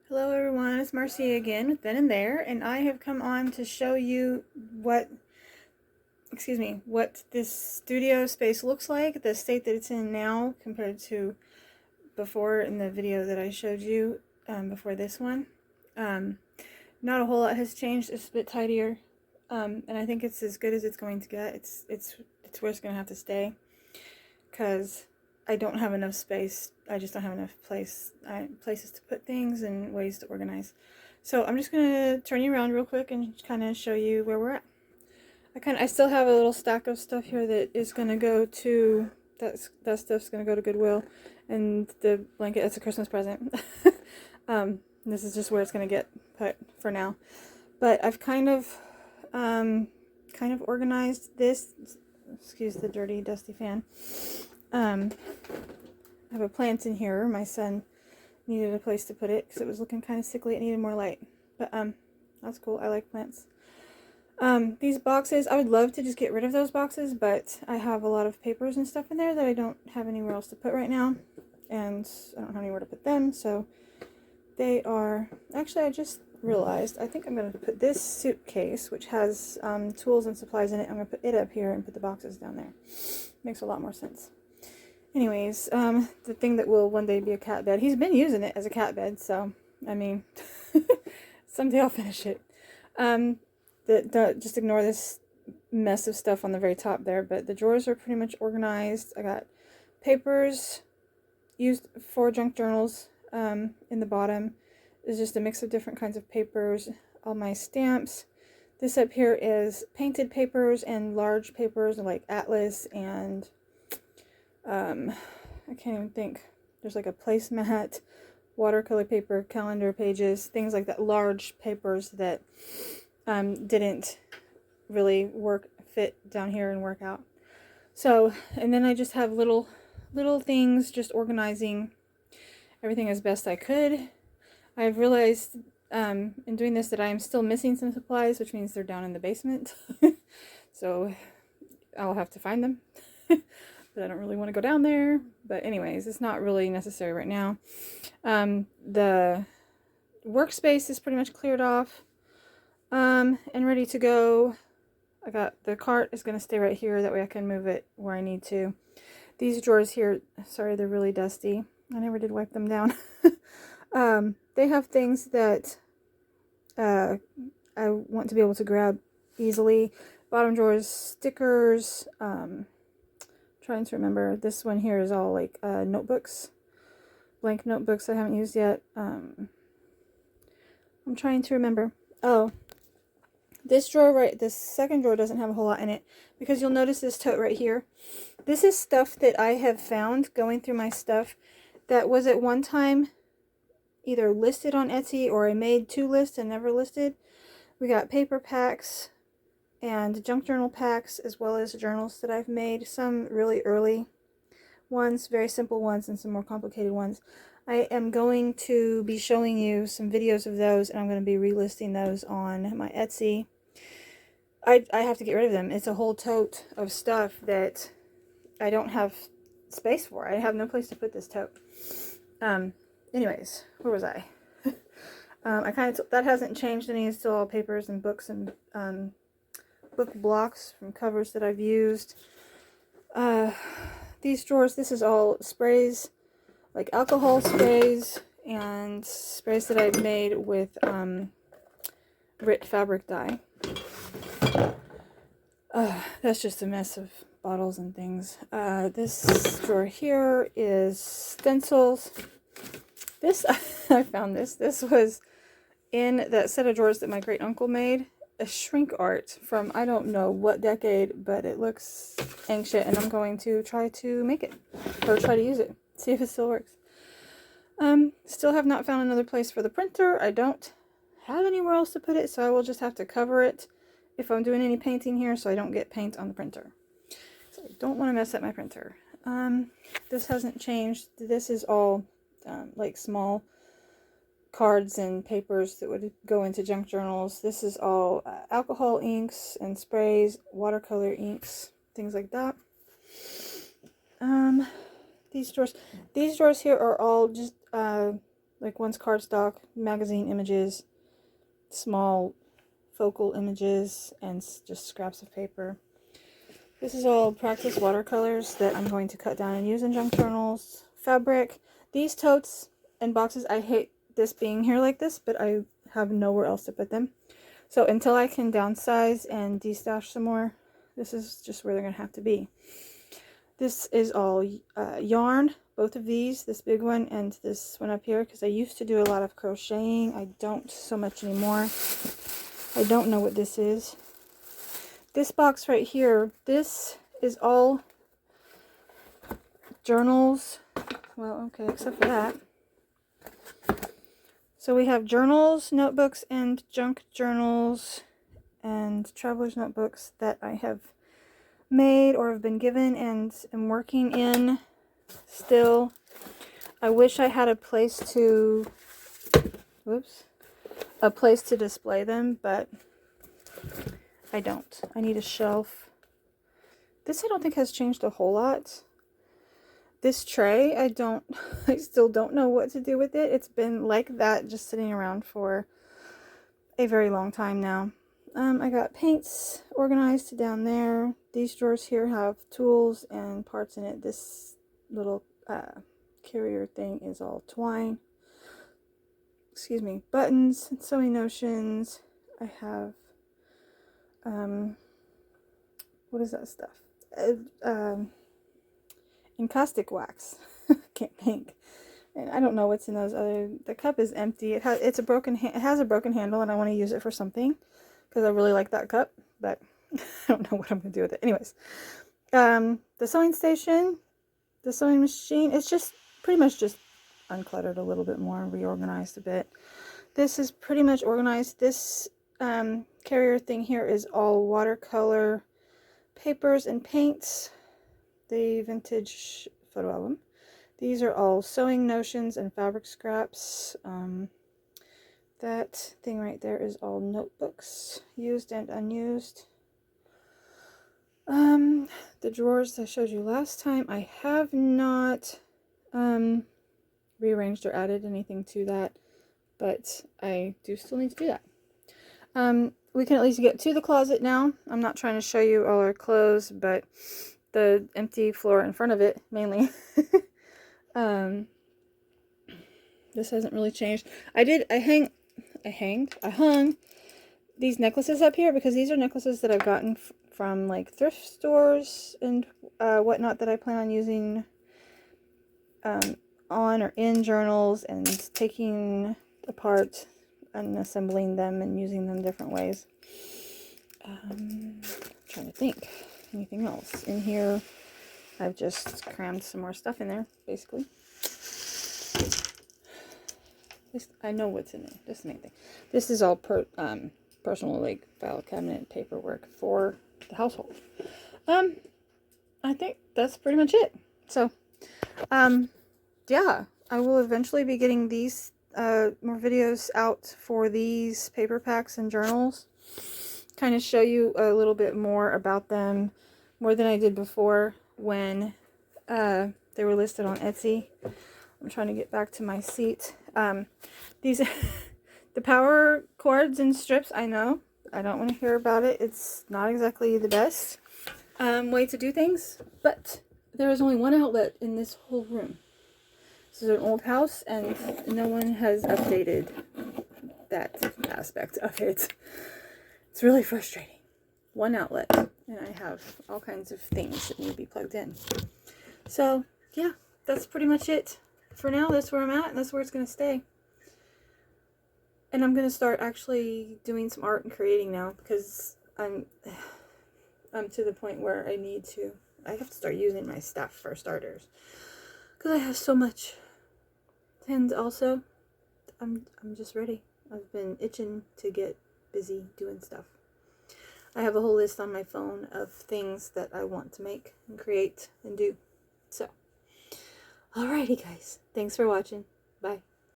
Hello everyone, it's Marcy again with Then and There, and I have come on to show you what this studio space looks like, the state that it's in now compared to before in the video that I showed you before this one. Not a whole lot has changed, it's a bit tidier, and I think it's as good as it's going to get. It's where it's going to have to stay, because I don't have enough space. I just don't have enough places to put things and ways to organize. So I'm just gonna turn you around real quick and kind of show you where we're at. I still have a little stack of stuff here that is gonna go to that stuff's gonna go to Goodwill, and the blanket, that's a Christmas present. This is just where it's gonna get put for now. But I've kind of organized this. Excuse the dirty, dusty fan. I have a plant in here. My son needed a place to put it because it was looking kind of sickly. It needed more light. But that's cool. I like plants. These boxes, I would love to just get rid of those boxes, but I have a lot of papers and stuff in there that I don't have anywhere else to put right now. And I don't have anywhere to put them, so they are... Actually, I just realized, I think I'm going to put this suitcase, which has tools and supplies in it, I'm going to put it up here and put the boxes down there. Makes a lot more sense. Anyways, the thing that will one day be a cat bed. He's been using it as a cat bed, so, I mean, someday I'll finish it. Just ignore this mess of stuff on the very top there, but the drawers are pretty much organized. I got papers used for junk journals in the bottom. It's just a mix of different kinds of papers. All my stamps. This up here is painted papers and large papers like atlas and... I can't even think. There's like a placemat, watercolor paper, calendar pages, things like that. Large papers that didn't really fit down here and work out. So, and then I just have little things, just organizing everything as best I could. I've realized in doing this that I am still missing some supplies, which means they're down in the basement. So I'll have to find them. But I don't really want to go down there. But anyways, it's not really necessary right now. The workspace is pretty much cleared off and ready to go. I got the cart is going to stay right here. That way I can move it where I need to. These drawers here, sorry, they're really dusty. I never did wipe them down. They have things that I want to be able to grab easily. Bottom drawers, stickers, trying to remember. This one here is all like notebooks, blank notebooks I haven't used yet. I'm trying to remember. Oh, this drawer this second drawer doesn't have a whole lot in it, because you'll notice this tote right here. This is stuff that I have found going through my stuff that was at one time either listed on Etsy or I made two lists and never listed. We got paper packs and junk journal packs, as well as journals that I've made. Some really early ones, very simple ones, and some more complicated ones. I am going to be showing you some videos of those, and I'm going to be relisting those on my Etsy. I have to get rid of them. It's a whole tote of stuff that I don't have space for. I have no place to put this tote. Anyways, where was I? That hasn't changed any. It's still all papers and books and book blocks from covers that I've used. These drawers, this is all sprays, like alcohol sprays and sprays that I've made with Rit fabric dye. That's just a mess of bottles and things. This drawer here is stencils. This, I found this. This was in that set of drawers that my great uncle made. A shrink art from I don't know what decade, but it looks ancient, and I'm going to try to make it, or try to use it, see if it still works. Still have not found another place for the printer. I don't have anywhere else to put it, so I will just have to cover it if I'm doing any painting here, so I don't get paint on the printer. So I don't want to mess up my printer. This hasn't changed. This is all like small cards and papers that would go into junk journals. This is all alcohol inks and sprays, watercolor inks, things like that. These drawers here are all just Like one's cardstock, magazine images, small focal images, and just scraps of paper. This is all practice watercolors that I'm going to cut down and use in junk journals. Fabric. These totes and boxes, I hate this being here like this, but I have nowhere else to put them. So until I can downsize and destash some more, this is just where they're going to have to be. This is all yarn, both of these, this big one and this one up here, because I used to do a lot of crocheting. I don't so much anymore. I don't know what this is. This box right here, this is all journals. Well, okay, except for that. So we have journals, notebooks, and junk journals, and traveler's notebooks that I have made or have been given and am working in still. I wish I had a place to, a place to display them, but I don't. I need a shelf. This I don't think has changed a whole lot. This tray, I still don't know what to do with it. It's been like that, just sitting around for a very long time now. I got paints organized down there. These drawers here have tools and parts in it. This little carrier thing is all twine. Excuse me. Buttons, sewing notions. I have, what is that stuff? Encaustic wax. Can't think. And I don't know what's in those other. The cup is empty. It has a broken handle, and I want to use it for something because I really like that cup, but I don't know what I'm gonna do with it. Anyways, the sewing station, the sewing machine. It's just pretty much just uncluttered a little bit more, reorganized a bit. This is pretty much organized. This carrier thing here is all watercolor papers and paints. The vintage photo album. These are all sewing notions and fabric scraps. That thing right there is all notebooks, used and unused. The drawers I showed you last time, I have not rearranged or added anything to that, but I do still need to do that. We can at least get to the closet now. I'm not trying to show you all our clothes, but the empty floor in front of it mainly. This hasn't really changed. I hung these necklaces up here because these are necklaces that I've gotten from like thrift stores and whatnot that I plan on using on or in journals and taking apart and assembling them and using them different ways. Trying to think. Anything else in here? I've just crammed some more stuff in there, basically. I know what's in there. That's the main thing. This is all personal, like file cabinet paperwork for the household. I think that's pretty much it. So, yeah, I will eventually be getting these more videos out for these paper packs and journals. Kind of show you a little bit more about them, more than I did before when they were listed on Etsy. I'm trying to get back to my seat. These the power cords and strips, I know. I don't want to hear about it. It's not exactly the best way to do things, but there is only one outlet in this whole room. This is an old house, and no one has updated that aspect of it. It's really frustrating. One outlet, and I have all kinds of things that need to be plugged in. So, yeah, that's pretty much it. For now, that's where I'm at, and that's where it's going to stay. And I'm going to start actually doing some art and creating now, because I'm to the point where I have to start using my stuff for starters. Because I have so much. And also, I'm just ready. I've been itching to get busy doing stuff. I have a whole list on my phone of things that I want to make and create and do. So, alrighty guys. Thanks for watching. Bye.